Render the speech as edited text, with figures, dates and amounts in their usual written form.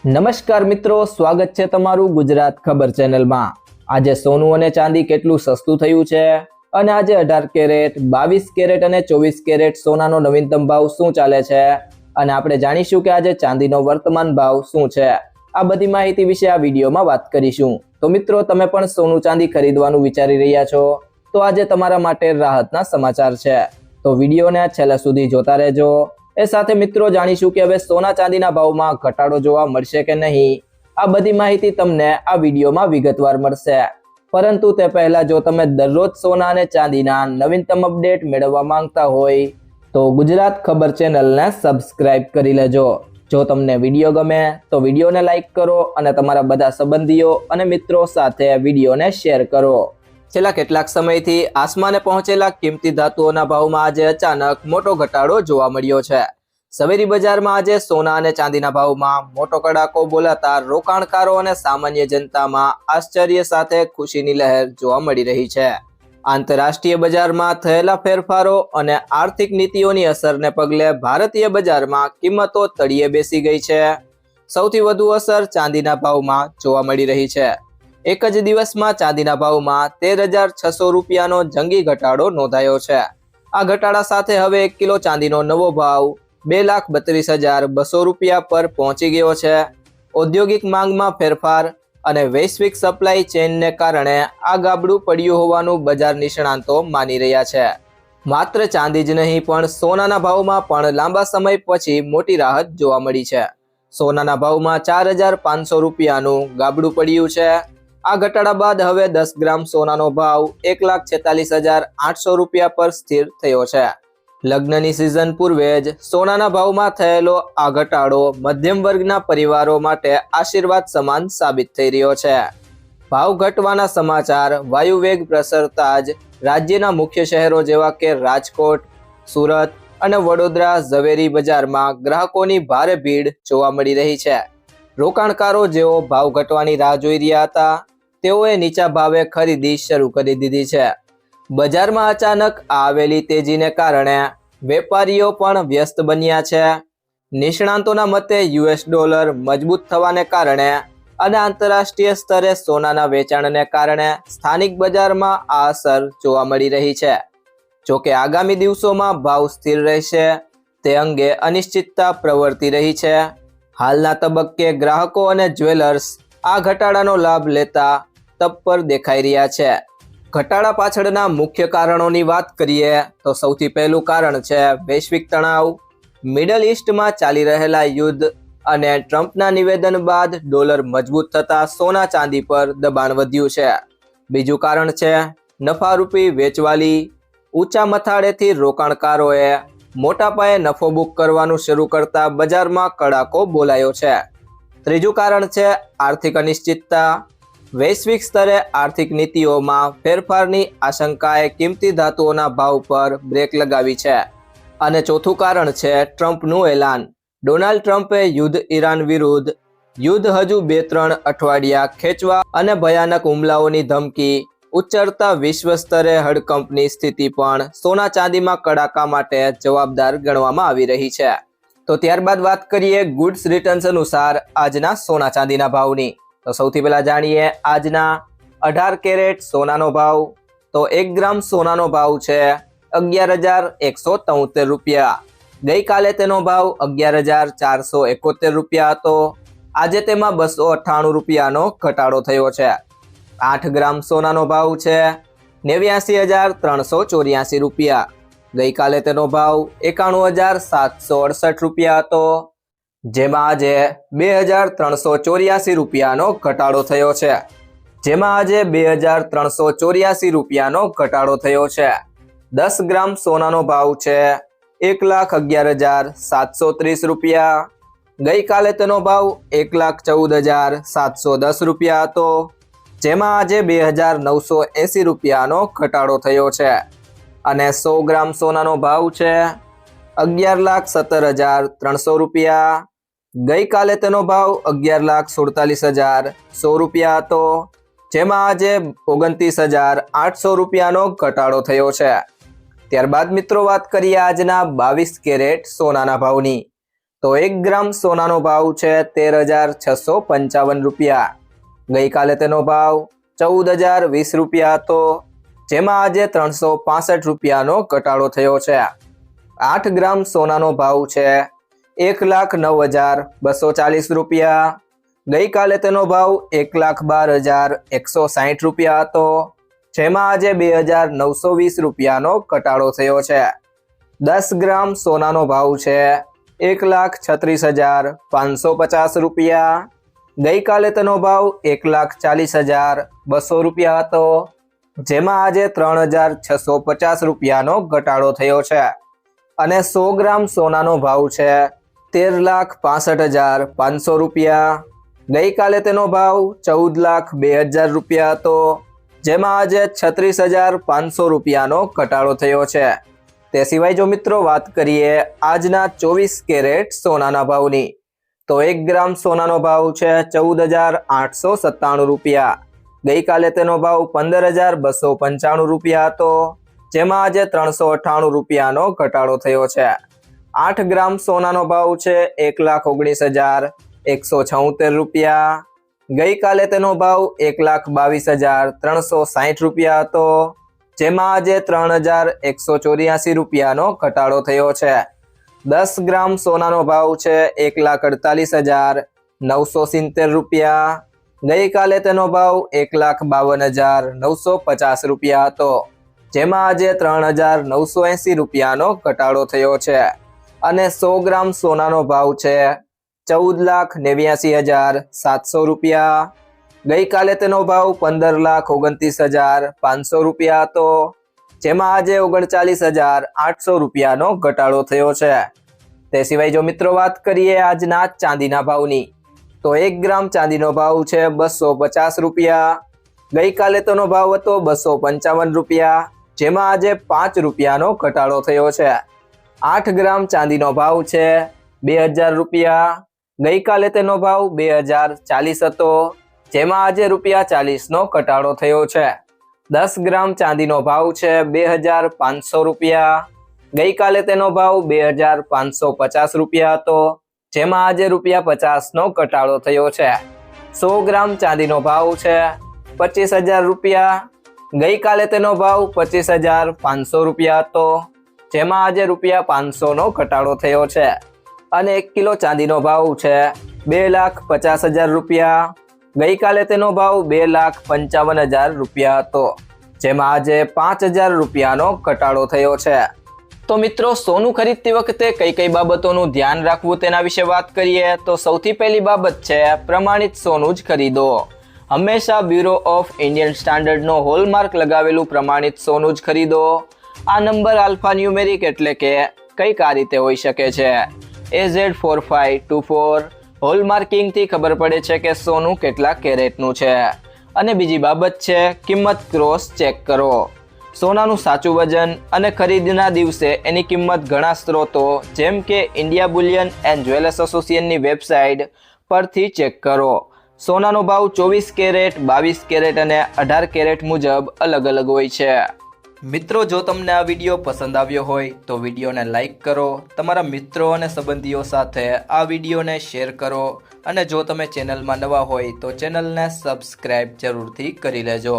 નમસ્કાર મિત્રો, સ્વાગત છે તમારું ગુજરાત ખબર ચેનલમાં। આજે સોનું અને ચાંદી કેટલું સસ્તું થયું છે અને આજે 18 કેરેટ, 22 કેરેટ અને 24 કેરેટ સોનાનો નવીનતમ ભાવ શું ચાલે છે અને આપણે જાણીશું કે આજે ચાંદીનો વર્તમાન ભાવ શું છે। આ બધી માહિતી વિશે આ વિડીયોમાં વાત કરીશું। તો મિત્રો, તમે પણ સોનું ચાંદી ખરીદવાનું વિચારી રહ્યા છો તો આજે તમારા માટે રાહતના સમાચાર છે, તો વિડીયોને છેલ્લે સુધી જોતા રહેજો। એ સાથે મિત્રો જાણીશું કે હવે સોના ચાંદીના ભાવમાં ઘટાડો જોવા મળશે કે નહીં। આ બધી માહિતી તમને આ વિડીયોમાં વિગતવાર મળશે, પરંતુ તે પહેલા જો તમે દરરોજ સોના અને ચાંદીના નવીનતમ અપડેટ મેળવવા માંગતા હોય તો ગુજરાત ખબર ચેનલને સબસ્ક્રાઇબ કરી લેજો। જો તમને વિડીયો ગમે તો વિડીયોને લાઈક કરો અને તમારા બધા સંબંધીઓ અને મિત્રો સાથે વિડીયોને શેર કરો। છેલ્લા કેટલાક સમયથી આસમાને પહોંચેલા કિંમતી ધાતુઓના ભાવમાં આજે અચાનક મોટો ઘટાડો જોવા મળ્યો છે। ઝવેરી બજારમાં આજે સોના અને ચાંદીના ભાવમાં મોટો કડાકો બોલાતા રોકાણકારો અને સામાન્ય જનતામાં આશ્ચર્ય સાથે ખુશીની લહેર જોવા મળી રહી છે। આંતરરાષ્ટ્રીય બજારમાં થયેલા ફેરફારો અને આર્થિક નીતિઓની અસરને પગલે ભારતીય બજારમાં કિંમતો તળિયે બેસી ગઈ છે। સૌથી વધુ અસર ચાંદીના ભાવમાં જોવા મળી રહી છે। એક જ દિવસમાં ચાંદીના ભાવમાં 13,600 રૂપિયાનો જંગી ઘટાડો નોંધાયો છે। આ ઘટાડા સાથે હવે 1 કિલો ચાંદીનો નવો ભાવ 2,32,200 રૂપિયા પર પહોંચી ગયો છે। ઔદ્યોગિક માંગમાં ફેરફાર અને વૈશ્વિક સપ્લાય ચેઇનને કારણે આ ગાબડું પડ્યું હોવાનું બજાર નિષ્ણાંતો માની રહ્યા છે। માત્ર ચાંદી જ નહીં પણ સોનાના ભાવમાં પણ લાંબા સમય પછી મોટી રાહત જોવા મળી છે। સોનાના ભાવમાં 4,500 રૂપિયાનું ગાબડું પડ્યું છે। આ ઘટાડા બાદ હવે 10 ગ્રામ સોનાનો ભાવ 1,46,800 રૂપિયા પર સ્થિર થયો છે। લગ્નની સિઝન પૂર્વે જ સોનાના ભાવમાં થયેલો આ ઘટાડો મધ્યમ વર્ગના પરિવારો માટે આશીર્વાદ સમાન સાબિત થઈ રહ્યો છે। ભાવ ઘટવાના સમાચાર વાયુવેગ પ્રસરતા જ રાજ્યના મુખ્ય શહેરો જેવા કે રાજકોટ, સુરત અને વડોદરા ઝવેરી બજારમાં ગ્રાહકોની ભારે ભીડ જોવા મળી રહી છે। રોકાણકારો જેઓ ભાવ ઘટવાની રાહ જોઈ રહ્યા હતા તેઓએ નીચા ભાવે ખરીદી શરૂ કરી દીધી છે। બજારમાં અચાનક આવેલી તેજીને કારણે વેપારીઓ પણ વ્યસ્ત બન્યા છે। નિષ્ણાંતોના મતે યુએસ ડોલર મજબૂત થવાને કારણે અને આંતરરાષ્ટ્રીય સ્તરે સોનાના વેચાણને કારણે સ્થાનિક બજારમાં આ અસર જોવા મળી રહી છે। જોકે આગામી દિવસોમાં ભાવ સ્થિર રહેશે તે અંગે અનિશ્ચિતતા પ્રવર્તી રહી છે। હાલના તબક્કે ગ્રાહકો અને જ્વેલર્સ આ ઘટાડાનો લાભ લેતા તત્પર દેખાઈ રહ્યા છે। ઘટાડા પાછળના મુખ્ય કારણોની વાત કરીએ તો સૌથી પહેલું કારણ છે વૈશ્વિક તણાવ। મિડલ ઈસ્ટમાં ચાલી રહેલા યુદ્ધ અને ટ્રમ્પના નિવેદન બાદ ડોલર મજબૂત થતા સોના ચાંદી પર દબાણ વધ્યું છે। બીજું કારણ છે નફારૂપી વેચવાલી। ઊંચા મથાળેથી રોકાણકારોએ મોટા પાયે નફો બુક કરવાનું શરૂ કરતા બજારમાં કડાકો બોલાયો છે। ત્રીજું કારણ છે આર્થિક અનિશ્ચિતતા। વૈશ્વિક સ્તરે આર્થિક નીતિઓમાં ફેરફારની આશંકાએ કિંમતી ધાતુઓના ભાવ પર બ્રેક લગાવી છે। અને ચોથું કારણ છે ટ્રમ્પનું એલાન। ડોનાલ્ડ ટ્રમ્પે યુદ્ધ ઈરાન વિરુદ્ધ યુદ્ધ હજુ 2-3 અઠવાડિયા ખેંચવા અને ભયાનક હુમલાઓની ધમકી ઉચ્ચરતા વિશ્વ સ્તરે હડકંપની સ્થિતિ પણ સોના ચાંદીમાં કડાકા માટે જવાબદાર ગણવામાં આવી રહી છે। તો ત્યારબાદ વાત કરીએ ગુડ્સ રિટર્ન્સ અનુસાર આજના સોના ચાંદીના ભાવની। તો સૌથી પહેલા જાણીએ આજના 18 કેરેટ સોનાનો ભાવ। તો 1 ગ્રામ સોનાનો ભાવ છે 11,173 રૂપિયા। ગઈકાલે તેનો ભાવ 11,471 રૂપિયા હતો। આજે તેમાં 298 રૂપિયાનો ઘટાડો થયો છે। 8 ગ્રામ સોનાનો ભાવ છે 89,384 રૂપિયા। ગઈકાલે તેનો ભાવ 91,768 રૂપિયા હતો, જેમાં આજે 2,384 રૂપિયાનો ઘટાડો થયો છે। 10 ગ્રામ સોનાનો ભાવ છે 1,11,730 રૂપિયા। ગઈકાલે તેનો ભાવ 1,14,710 રૂપિયા હતો, જેમાં આજે 2,980 રૂપિયાનો ઘટાડો થયો છે। અને 100 ગ્રામ સોનાનો ભાવ છે 11,17,300 રૂપિયા। ગઈકાલે તેનો ભાવ 11,47,100 રૂપિયા હતો, જેમાં આજે 29,800 રૂપિયાનો ઘટાડો થયો છે। ત્યારબાદ મિત્રો વાત કરીએ આજના 22 કેરેટ સોનાના ભાવની। તો 1 ગ્રામ સોનાનો ભાવ છે 13,655 રૂપિયા. ગઈકાલે તેનો ભાવ 14,020 રૂપિયા હતો, જેમાં આજે 365 રૂપિયાનો ઘટાડો થયો છે. 8 ગ્રામ સોનાનો ભાવ છે 1,09,240 રૂપિયા. ગઈકાલે તેનો ભાવ 1,12,160 રૂપિયા હતો, જેમાં આજે 2,920 રૂપિયાનો ઘટાડો થયો છે. 10 ગ્રામ સોનાનો ભાવ છે 1,36,550 રૂપિયા. ગઈકાલે તેનો ભાવ 1,40,200 રૂપિયા હતો, જેમાં આજે 3,650 રૂપિયાનો ઘટાડો થયો છે. અને 100 ગ્રામ સોનાનો ભાવ છે 13,65,500 રૂપિયા. ગઈકાલે તેનો ભાવ 14,02,000 રૂપિયા હતો, જેમાં આજે 36,500 રૂપિયાનો ઘટાડો થયો છે. તે સિવાય જો મિત્રો વાત કરીએ આજના 24 કેરેટ સોનાના ભાવની, તો 1 ગ્રામ સોનાનો ભાવ છે 14,897 રૂપિયા. ગઈકાલે તેનો ભાવ 15,295 રૂપિયા હતો, જેમાં આજે 398 રૂપિયાનો ઘટાડો થયો છે. 8 ગ્રામ સોનાનો ભાવ છે 1,19,176 રૂપિયા. ગઈકાલે તેનો ભાવ 1,22,360 રૂપિયા હતો, જેમાં આજે 3,184 રૂપિયાનો ઘટાડો થયો છે. 10 ગ્રામ સોનાનો ભાવ છે 1,48,970 રૂપિયા. ગઈકાલે તેનો ભાવ 1,52,950 રૂપિયા હતો, જેમાં આજે 3,980 રૂપિયાનો ઘટાડો થયો છે. અને 100 ગ્રામ સોનાનો ભાવ છે 14,89,700 રૂપિયા. ગઈકાલે તેનો ભાવ 15,29,500 રૂપિયા હતો, જેમાં આજે 39,800 રૂપિયાનો ઘટાડો થયો છે. તે સિવાય જો મિત્રો વાત કરીએ આજના ચાંદીના ભાવની, તો 1 ગ્રામ ચાંદીનો ભાવ છે 250 રૂપિયા. ગઈકાલે તેનો ભાવ હતો 255 રૂપિયા, જેમાં આજે 5 રૂપિયાનો ઘટાડો થયો છે. 8 ગ્રામ ચાંદીનો ભાવ છે 2,000 રૂપિયા. ગઈકાલે તેનો ભાવ 2,040 હતો, જેમાં આજે ₹40નો ઘટાડો થયો છે. 10 ગ્રામ ચાંદીનો ભાવ છે 2,500 રૂપિયા. ગઈકાલે તેનો ભાવ 2,550 રૂપિયા હતો, જેમાં આજે ₹50નો ઘટાડો થયો છે. 100 ગ્રામ ચાંદીનો ભાવ છે 25,000 રૂપિયા. ગઈકાલે તેનો ભાવ 25,500 રૂપિયા હતો, જેમાં આજે ₹500નો ઘટાડો થયો છે. અને 1 કિલો ચાંદીનો ભાવ છે 2,50,000 રૂપિયા. ગઈકાલે તેનો ભાવ 2,55,000 રૂપિયા હતો, જેમાં આજે 5,000 રૂપિયાનો ઘટાડો થયો છે. તો મિત્રો સોનું ખરીદતી વખતે કઈ કઈ બાબતોનું ધ્યાન રાખવું તેના વિશે વાત કરીએ તો સૌથી પહેલી બાબત છે પ્રમાણિત સોનું જ ખરીદો. હંમેશા બ્યુરો ઓફ ઇન્ડિયન સ્ટાન્ડર્ડનો હોલમાર્ક લગાવેલું પ્રમાણિત સોનું જ ખરીદો. આ નંબર આલ્ફા ન્યુમેરિક એટલે કે કઈક આ રીતે હોઈ શકે છે AZ4524. હોલમાર્કિંગથી ખબર પડે છે કે સોનું કેટલા કેરેટનું છે. અને બીજી બાબત છે કિંમત ક્રોસ ચેક કરો. સોનાનું સાચું વજન અને ખરીદના દિવસે એની કિંમત ઘણા સ્ત્રોતો જેમ કે ઇન્ડિયા બુલિયન એન્ડ જ્વેલર્સ એસોસિએશનની વેબસાઇટ પરથી ચેક કરો. સોનાનો ભાવ 24 કેરેટ, 22 કેરેટ અને 18 કેરેટ મુજબ અલગ અલગ હોય છે. મિત્રો જો તમને આ વિડીયો પસંદ આવ્યો હોય તો વિડીયોને લાઈક કરો, તમારા મિત્રો અને સંબંધીઓ સાથે આ વિડીયોને શેર કરો અને જો તમે ચેનલમાં નવા હોય તો ચેનલને સબસ્ક્રાઈબ જરૂરથી કરી લેજો.